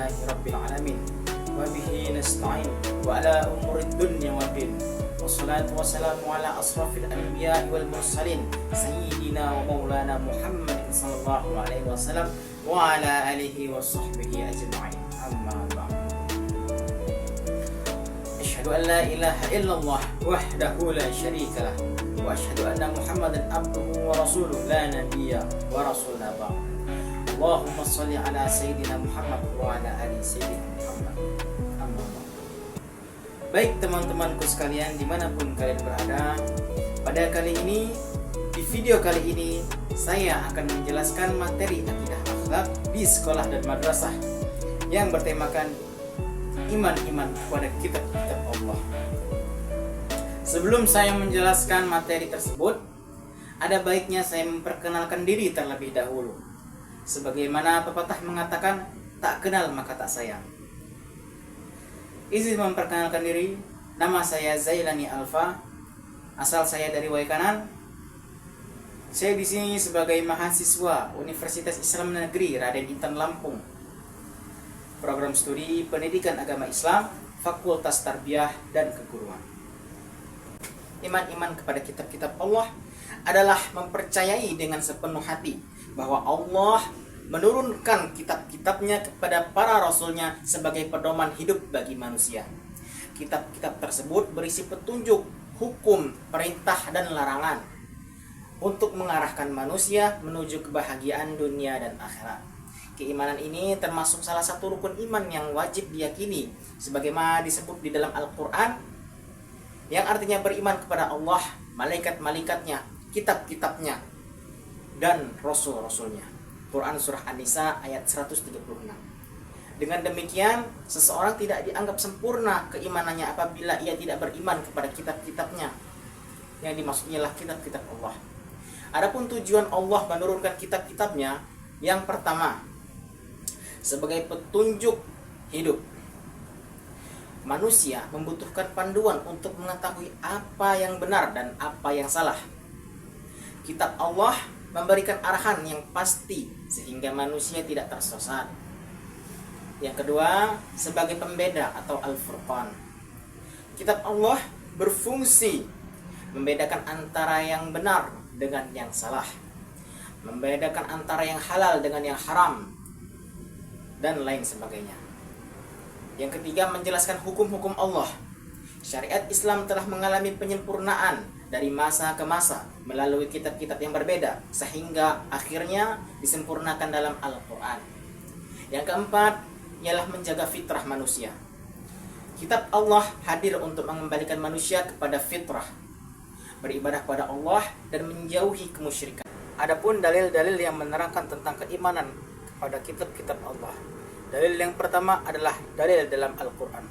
Alhamdulillahi Rabbil Alamin. Wabihi nasta'in wa ala umuri dunya wa din. Wassalatu wassalamu ala asrafil anbiya'i wal mursalin Sayyidina wa maulana Muhammadin sallallahu alaihi wasallam wa ala alihi wa sahbihi ajma'in. Amma ba'd. Asyhadu an la ilaha illallah wahdahu la syarika lah wa asyhadu anna Muhammadan abduhu wa rasuluh la nabiyya wa rasulna ba'd. Allahumma sholli ala sayyidina Muhammad wa ala ali sayyidina Muhammad. Amma ba'd. Baik teman-temanku sekalian dimanapun kalian berada, pada kali ini, di video kali ini saya akan menjelaskan materi akidah akhlak di sekolah dan madrasah yang bertemakan iman-iman kepada kitab-kitab Allah. Sebelum saya menjelaskan materi tersebut, ada baiknya saya memperkenalkan diri terlebih dahulu. Sebagaimana pepatah mengatakan, tak kenal maka tak sayang. Izin memperkenalkan diri, nama saya Zailani Alfa, asal saya dari Waikanan. Saya di sini sebagai mahasiswa Universitas Islam Negeri Raden Intan Lampung, program studi Pendidikan Agama Islam, Fakultas Tarbiyah dan Keguruan. Iman-iman kepada kitab-kitab Allah adalah mempercayai dengan sepenuh hati bahwa Allah menurunkan kitab-kitabnya kepada para rasulnya sebagai pedoman hidup bagi manusia. Kitab-kitab tersebut berisi petunjuk, hukum, perintah, dan larangan untuk mengarahkan manusia menuju kebahagiaan dunia dan akhirat. Keimanan ini termasuk salah satu rukun iman yang wajib diyakini, sebagaimana disebut di dalam Al-Quran, yang artinya beriman kepada Allah, malaikat-malaikatnya, kitab-kitabnya, dan rasul-rasulnya. Quran Surah An-Nisa ayat 136. Dengan demikian, seseorang tidak dianggap sempurna keimanannya apabila ia tidak beriman kepada kitab-kitabnya. Yang dimaksudnya adalah kitab-kitab Allah. Adapun tujuan Allah menurunkan kitab-kitabnya, yang pertama, sebagai petunjuk hidup. Manusia membutuhkan panduan untuk mengetahui apa yang benar dan apa yang salah. Kitab Allah memberikan arahan yang pasti sehingga manusia tidak tersesat. Yang kedua, sebagai pembeda atau Al-Furqan. Kitab Allah berfungsi membedakan antara yang benar dengan yang salah, membedakan antara yang halal dengan yang haram, dan lain sebagainya. Yang ketiga, menjelaskan hukum-hukum Allah. Syariat Islam telah mengalami penyempurnaan dari masa ke masa melalui kitab-kitab yang berbeda, sehingga akhirnya disempurnakan dalam Al-Quran. Yang keempat ialah menjaga fitrah manusia. Kitab Allah hadir untuk mengembalikan manusia kepada fitrah, beribadah kepada Allah dan menjauhi kemusyrikan. Adapun dalil-dalil yang menerangkan tentang keimanan kepada kitab-kitab Allah. Dalil yang pertama adalah dalil dalam Al-Quran.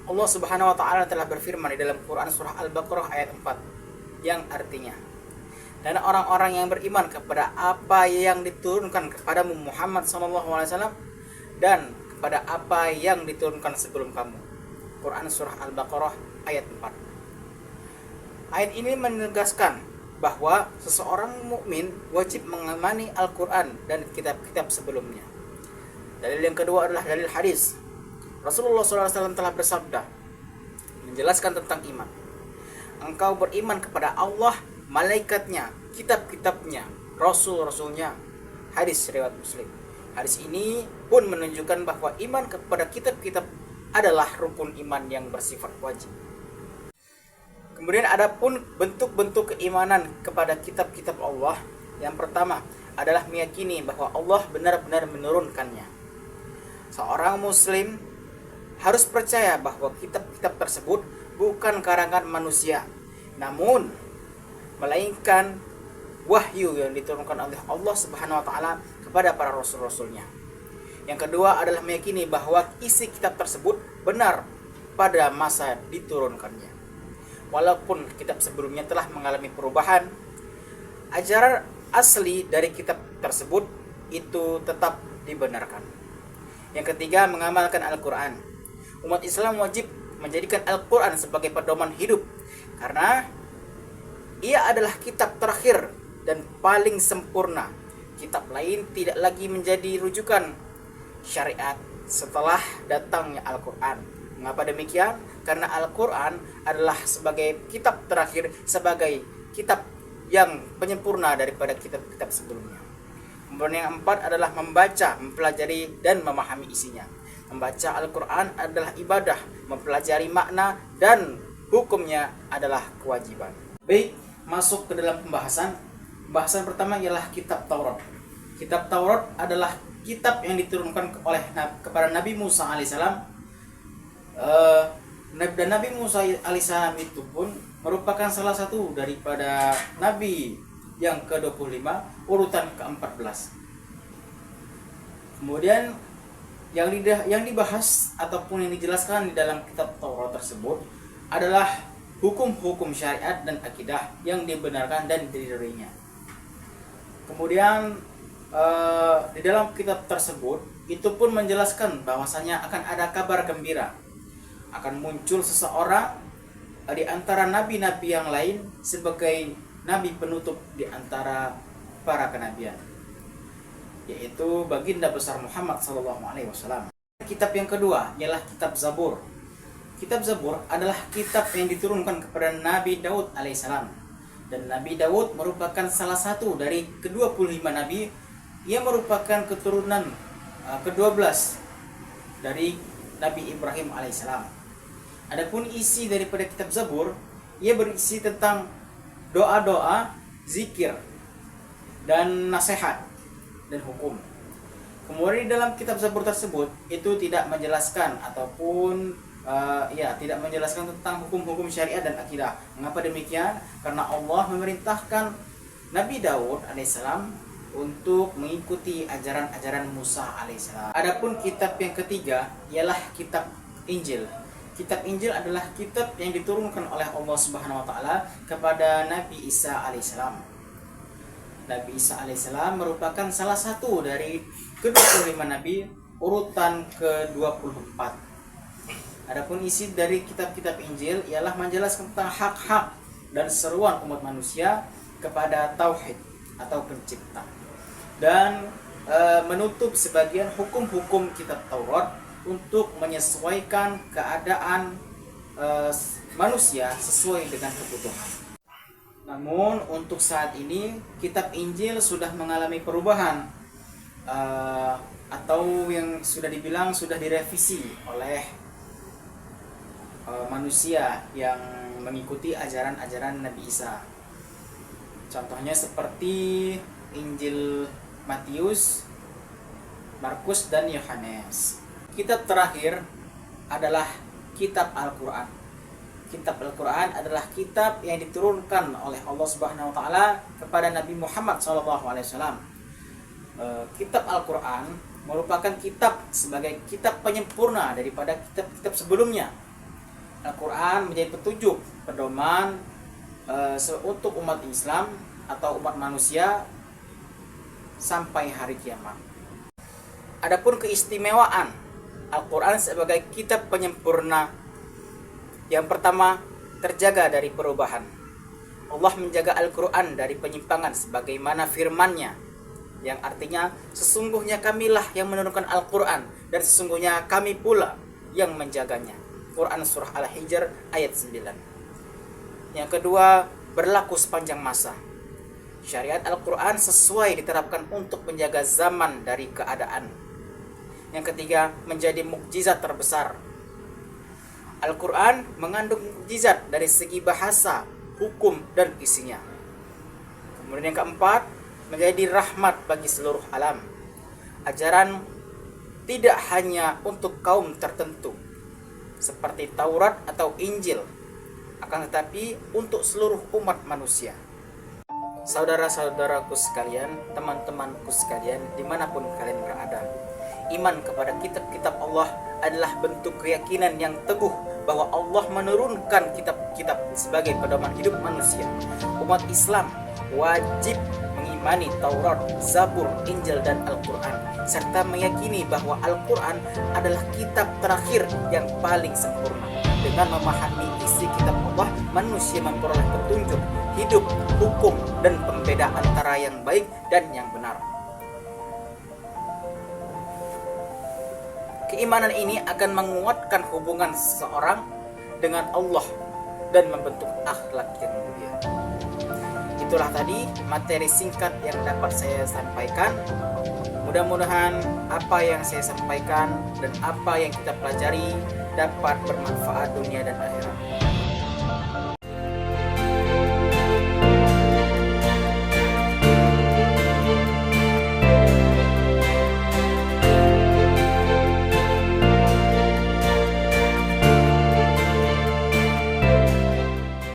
Allah Subhanahu wa taala telah berfirman di dalam Quran surah Al-Baqarah ayat 4, yang artinya, dan orang-orang yang beriman kepada apa yang diturunkan kepadamu Muhammad SAW dan kepada apa yang diturunkan sebelum kamu. Quran surah Al-Baqarah ayat 4. Ayat ini menegaskan bahwa seseorang mukmin wajib mengimani Al-Quran dan kitab-kitab sebelumnya. Dalil yang kedua adalah dalil hadis. Rasulullah SAW telah bersabda menjelaskan tentang iman. Engkau beriman kepada Allah, malaikatnya, kitab-kitabnya, rasul-rasulnya. Hadis riwayat Muslim. Hadis ini pun menunjukkan bahwa iman kepada kitab-kitab adalah rukun iman yang bersifat wajib. Kemudian ada pun bentuk-bentuk keimanan kepada kitab-kitab Allah. Yang pertama adalah meyakini bahwa Allah benar-benar menurunkannya. Seorang muslim harus percaya bahwa kitab-kitab tersebut bukan karangan manusia, namun melainkan wahyu yang diturunkan oleh Allah Subhanahu wa taala kepada para rasul-rasulnya. Yang kedua adalah meyakini bahwa isi kitab tersebut benar pada masa diturunkannya. Walaupun kitab sebelumnya telah mengalami perubahan, ajaran asli dari kitab tersebut itu tetap dibenarkan. Yang ketiga, mengamalkan Al-Quran. Umat Islam wajib menjadikan Al-Quran sebagai pedoman hidup, karena ia adalah kitab terakhir dan paling sempurna. Kitab lain tidak lagi menjadi rujukan syariat setelah datangnya Al-Quran. Mengapa demikian? Karena Al-Quran adalah sebagai kitab terakhir, sebagai kitab yang penyempurna daripada kitab-kitab sebelumnya. Kemudian yang keempat adalah membaca, mempelajari, dan memahami isinya. Membaca Al-Quran adalah ibadah, mempelajari makna dan hukumnya adalah kewajiban. Baik, masuk ke dalam pembahasan. Pembahasan pertama ialah kitab Taurat. Kitab Taurat adalah kitab yang diturunkan kepada Nabi Musa alaihissalam. Dan Nabi Musa alaihissalam itu pun merupakan salah satu daripada Nabi yang ke-25, urutan ke-14. Kemudian yang dibahas ataupun yang dijelaskan di dalam kitab Taurat tersebut adalah hukum-hukum syariat dan akidah yang dibenarkan dan diridhoinya. Kemudian di dalam kitab tersebut itu pun menjelaskan bahwasanya akan ada kabar gembira, akan muncul seseorang di antara nabi-nabi yang lain sebagai nabi penutup di antara para kenabian, yaitu baginda besar Muhammad SAW. Kitab yang kedua ialah kitab Zabur. Kitab Zabur adalah kitab yang diturunkan kepada Nabi Daud alaihissalam. Dan Nabi Daud merupakan salah satu dari ke-25 nabi yang merupakan keturunan ke-12 dari Nabi Ibrahim alaihissalam. Adapun isi daripada kitab Zabur, ia berisi tentang doa-doa, zikir, dan nasihat dan hukum. Kemudian dalam kitab Zabur tersebut itu tidak menjelaskan ataupun tidak menjelaskan tentang hukum-hukum syariat dan akidah. Mengapa demikian? Karena Allah memerintahkan Nabi Daud alaihissalam untuk mengikuti ajaran-ajaran Musa alaihissalam. Adapun kitab yang ketiga ialah kitab Injil. Kitab Injil adalah kitab yang diturunkan oleh Allah Subhanahu wa taala kepada Nabi Isa alaihissalam. Nabi Isa alaihissalam merupakan salah satu dari ke-25 nabi urutan ke-24. Adapun isi dari kitab-kitab Injil ialah menjelaskan tentang hak-hak dan seruan umat manusia kepada tauhid atau pencipta, dan menutup sebagian hukum-hukum kitab Taurat untuk menyesuaikan keadaan manusia sesuai dengan kebutuhan. Namun untuk saat ini kitab Injil sudah mengalami perubahan atau yang sudah dibilang sudah direvisi oleh manusia yang mengikuti ajaran-ajaran Nabi Isa. Contohnya seperti Injil Matius, Markus, dan Yohanes. Kitab terakhir adalah kitab Al-Quran. Kitab Al-Quran adalah kitab yang diturunkan oleh Allah Subhanahu wa taala kepada Nabi Muhammad SAW. Kitab Al-Quran merupakan kitab sebagai kitab penyempurna daripada kitab-kitab sebelumnya. Al-Quran menjadi petunjuk, pedoman untuk umat Islam atau umat manusia sampai hari kiamat. Adapun keistimewaan Al-Quran sebagai kitab penyempurna, yang pertama, terjaga dari perubahan. Allah menjaga Al-Quran dari penyimpangan sebagaimana firman-Nya, yang artinya sesungguhnya kamilah yang menurunkan Al-Quran dan sesungguhnya kami pula yang menjaganya. Quran Surah Al-Hijr ayat 9. Yang kedua, berlaku sepanjang masa. Syariat Al-Quran sesuai diterapkan untuk menjaga zaman dari keadaan. Yang ketiga, menjadi mukjizat terbesar. Al-Quran mengandung mukjizat dari segi bahasa, hukum, dan isinya. Kemudian yang keempat, menjadi rahmat bagi seluruh alam. Ajaran tidak hanya untuk kaum tertentu seperti Taurat atau Injil, akan tetapi untuk seluruh umat manusia. Saudara-saudaraku sekalian, teman-temanku sekalian, dimanapun kalian berada, iman kepada kitab-kitab Allah adalah bentuk keyakinan yang teguh bahwa Allah menurunkan kitab-kitab sebagai pedoman hidup manusia. Umat Islam wajib mengimani Taurat, Zabur, Injil, dan Al-Quran, serta meyakini bahwa Al-Quran adalah kitab terakhir yang paling sempurna. Dengan memahami isi kitab Allah, manusia memperoleh petunjuk hidup, hukum, dan pembeda antara yang baik dan yang benar. Keimanan ini akan menguatkan hubungan seseorang dengan Allah dan membentuk akhlak yang mulia. Itulah tadi materi singkat yang dapat saya sampaikan. Mudah-mudahan apa yang saya sampaikan dan apa yang kita pelajari dapat bermanfaat dunia dan akhirat.